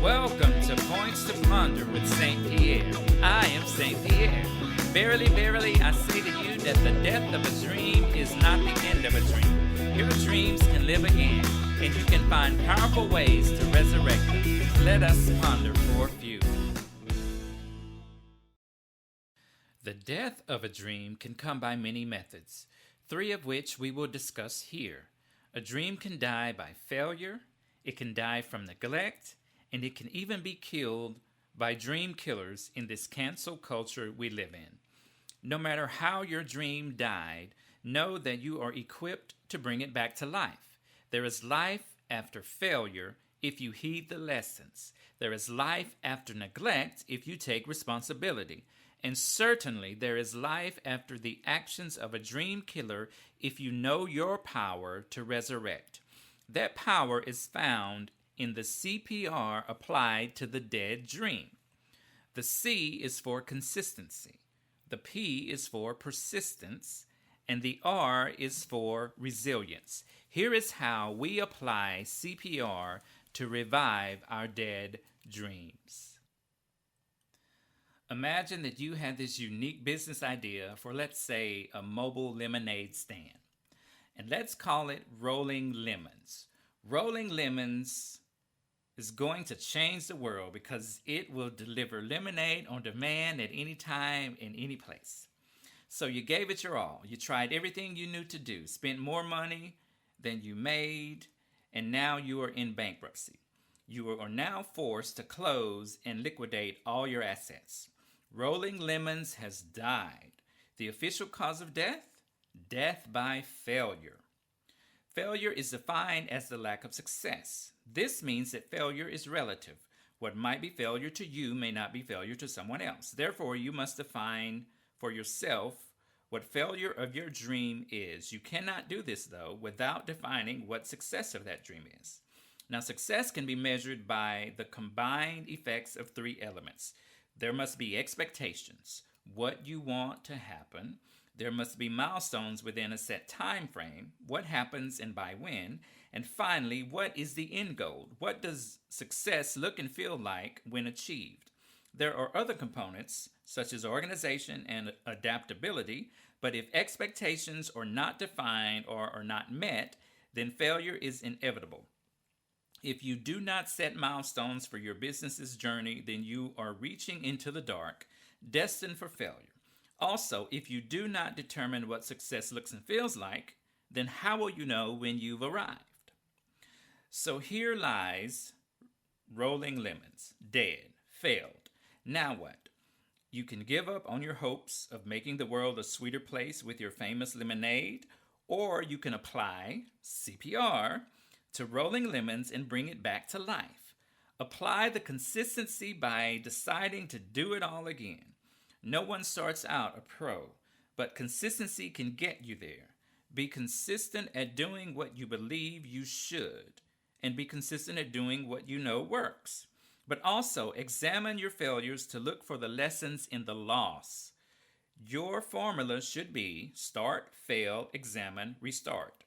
Welcome to Points to Ponder with St. Pierre. I am St. Pierre. Verily, verily, I say to you that the death of a dream is not the end of a dream. Your dreams can live again, and you can find powerful ways to resurrect them. Let us ponder for a few. The death of a dream can come by many methods, 3 of which we will discuss here. A dream can die by failure, it can die from neglect, and it can even be killed by dream killers in this cancel culture we live in. No matter how your dream died, know that you are equipped to bring it back to life. There is life after failure if you heed the lessons. There is life after neglect if you take responsibility. And certainly there is life after the actions of a dream killer if you know your power to resurrect. That power is found in the CPR applied to the dead dream. The C is for consistency, the P is for persistence, and the R is for resilience. Here is how we apply CPR to revive our dead dreams. Imagine that you had this unique business idea for, let's say, a mobile lemonade stand. And let's call it Rolling Lemons. Rolling Lemons is going to change the world because it will deliver lemonade on demand at any time, in any place. So you gave it your all. You tried everything you knew to do, spent more money than you made, and now you are in bankruptcy. You are now forced to close and liquidate all your assets. Rolling Lemons has died. The official cause of death? Death by failure. Failure is defined as the lack of success. This means that failure is relative. What might be failure to you may not be failure to someone else. Therefore, you must define for yourself what failure of your dream is. You cannot do this, though, without defining what success of that dream is. Now, success can be measured by the combined effects of 3 elements. There must be expectations, what you want to happen. There must be milestones within a set time frame, what happens and by when. And finally, what is the end goal? What does success look and feel like when achieved? There are other components, such as organization and adaptability, but if expectations are not defined or are not met, then failure is inevitable. If you do not set milestones for your business's journey, then you are reaching into the dark, destined for failure. Also, if you do not determine what success looks and feels like, then how will you know when you've arrived? So here lies Rolling Lemons, dead, failed. Now what? You can give up on your hopes of making the world a sweeter place with your famous lemonade, or you can apply CPR to Rolling Lemons and bring it back to life. Apply the consistency by deciding to do it all again. No one starts out a pro, but consistency can get you there. Be consistent at doing what you believe you should, and be consistent at doing what you know works. But also examine your failures to look for the lessons in the loss. Your formula should be start, fail, examine, restart.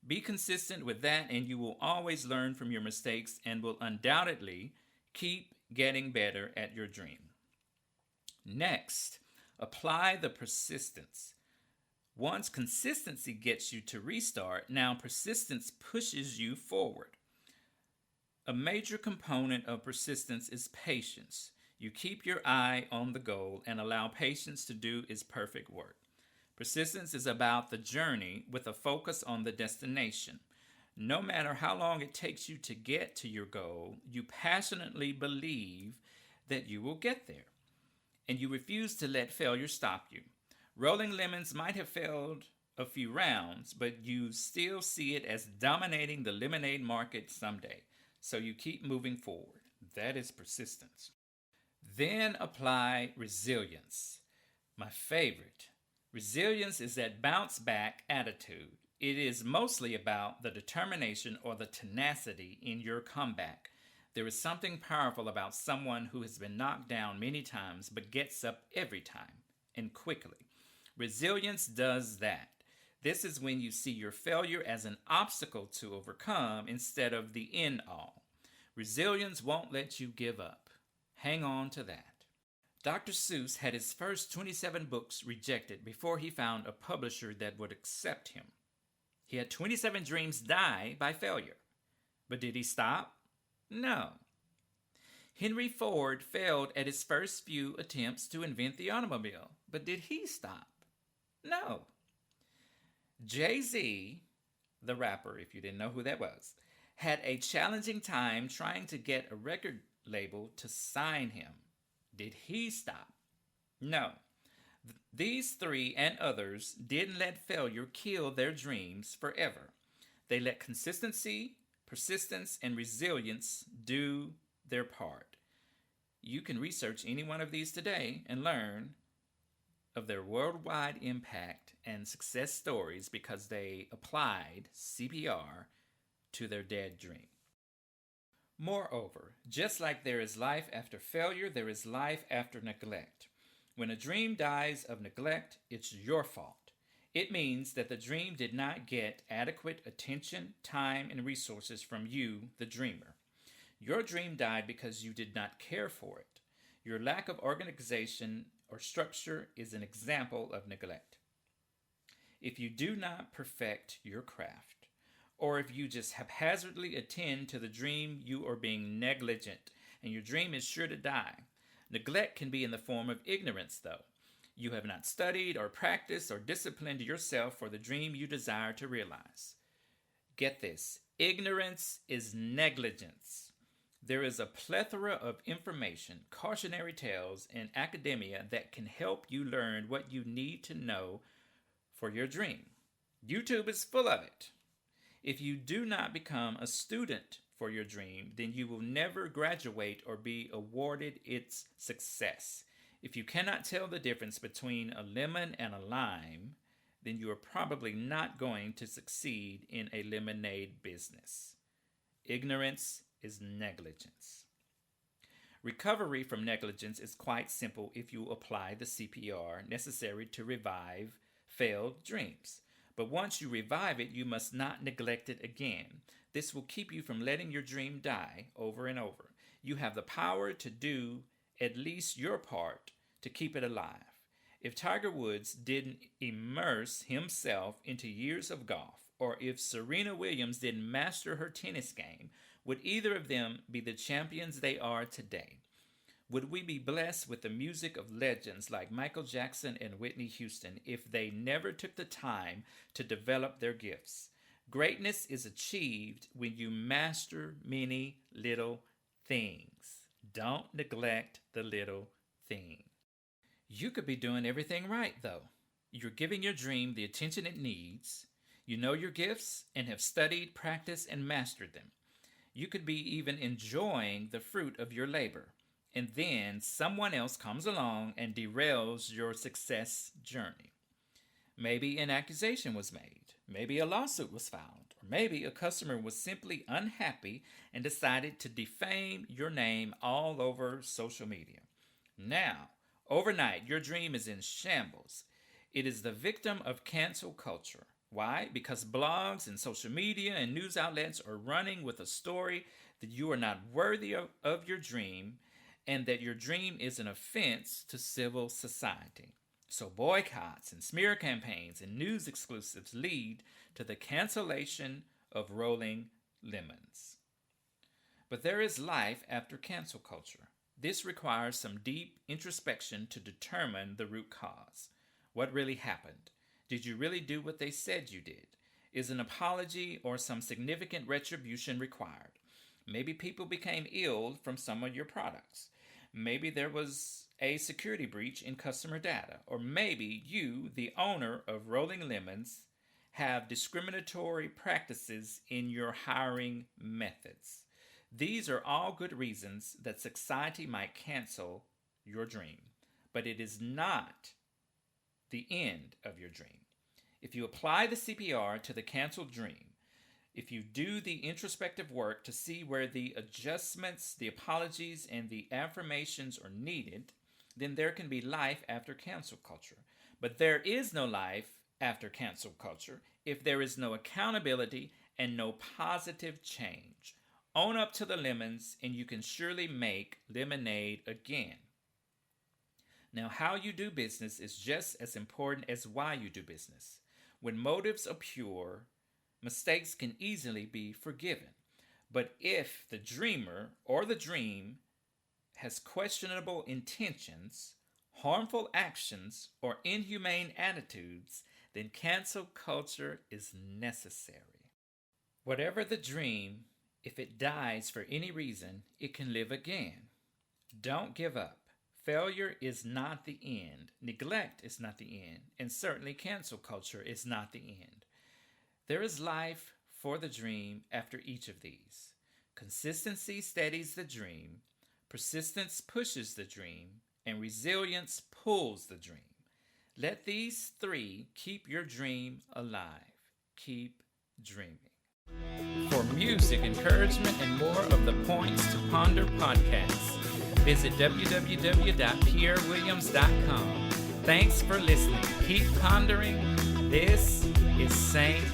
Be consistent with that, and you will always learn from your mistakes and will undoubtedly keep getting better at your dream. Next, apply the persistence. Once consistency gets you to restart, now persistence pushes you forward. A major component of persistence is patience. You keep your eye on the goal and allow patience to do its perfect work. Persistence is about the journey with a focus on the destination. No matter how long it takes you to get to your goal, you passionately believe that you will get there. And you refuse to let failure stop you. Rolling Lemons might have failed a few rounds, but you still see it as dominating the lemonade market someday. So you keep moving forward. That is persistence. Then apply resilience. My favorite. Resilience is that bounce back attitude. It is mostly about the determination or the tenacity in your comeback. There is something powerful about someone who has been knocked down many times but gets up every time and quickly. Resilience does that. This is when you see your failure as an obstacle to overcome instead of the end all. Resilience won't let you give up. Hang on to that. Dr. Seuss had his first 27 books rejected before he found a publisher that would accept him. He had 27 dreams die by failure. But did he stop? No. Henry Ford failed at his first few attempts to invent the automobile. But did he stop? No. Jay-Z, the rapper, if you didn't know who that was, had a challenging time trying to get a record label to sign him. Did he stop? No. These three and others didn't let failure kill their dreams forever. They let consistency, persistence, and resilience do their part. You can research any one of these today and learn of their worldwide impact and success stories because they applied CPR to their dead dream. Moreover, just like there is life after failure, there is life after neglect. When a dream dies of neglect, it's your fault. It means that the dream did not get adequate attention, time, and resources from you, the dreamer. Your dream died because you did not care for it. Your lack of organization or structure is an example of neglect. If you do not perfect your craft, or if you just haphazardly attend to the dream, you are being negligent, and your dream is sure to die. Neglect can be in the form of ignorance, though. You have not studied or practiced or disciplined yourself for the dream you desire to realize. Get this, ignorance is negligence. There is a plethora of information, cautionary tales, and academia that can help you learn what you need to know for your dream. YouTube is full of it. If you do not become a student for your dream, then you will never graduate or be awarded its success. If you cannot tell the difference between a lemon and a lime, then you are probably not going to succeed in a lemonade business. Ignorance is negligence. Recovery from negligence is quite simple if you apply the CPR necessary to revive failed dreams. But once you revive it, you must not neglect it again. This will keep you from letting your dream die over and over. You have the power to do at least your part to keep it alive. If Tiger Woods didn't immerse himself into years of golf, or if Serena Williams didn't master her tennis game, would either of them be the champions they are today? Would we be blessed with the music of legends like Michael Jackson and Whitney Houston if they never took the time to develop their gifts? Greatness is achieved when you master many little things. Don't neglect the little thing. You could be doing everything right, though. You're giving your dream the attention it needs. You know your gifts and have studied, practiced, and mastered them. You could be even enjoying the fruit of your labor. And then someone else comes along and derails your success journey. Maybe an accusation was made. Maybe a lawsuit was filed. Or maybe a customer was simply unhappy and decided to defame your name all over social media. Now, overnight, your dream is in shambles. It is the victim of cancel culture. Why? Because blogs and social media and news outlets are running with a story that you are not worthy of your dream, and that your dream is an offense to civil society. So boycotts and smear campaigns and news exclusives lead to the cancellation of Rolling Lemons. But there is life after cancel culture. This requires some deep introspection to determine the root cause. What really happened? Did you really do what they said you did? Is an apology or some significant retribution required? Maybe people became ill from some of your products. Maybe there was a security breach in customer data. Or maybe you, the owner of Rolling Lemons, have discriminatory practices in your hiring methods. These are all good reasons that society might cancel your dream. But it is not the end of your dream. If you apply the CPR to the canceled dream, if you do the introspective work to see where the adjustments, the apologies, and the affirmations are needed, then there can be life after cancel culture. But there is no life after cancel culture if there is no accountability and no positive change. Own up to the lemons, and you can surely make lemonade again. Now, how you do business is just as important as why you do business. When motives are pure, mistakes can easily be forgiven. But if the dreamer or the dream has questionable intentions, harmful actions, or inhumane attitudes, then cancel culture is necessary. Whatever the dream, if it dies for any reason, it can live again. Don't give up. Failure is not the end. Neglect is not the end. And certainly cancel culture is not the end. There is life for the dream after each of these. Consistency steadies the dream. Persistence pushes the dream. And resilience pulls the dream. Let these three keep your dream alive. Keep dreaming. For music, encouragement, and more of the Points to Ponder podcasts, visit www.pierrewilliams.com. Thanks for listening. Keep pondering. This is Saint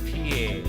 Pierre.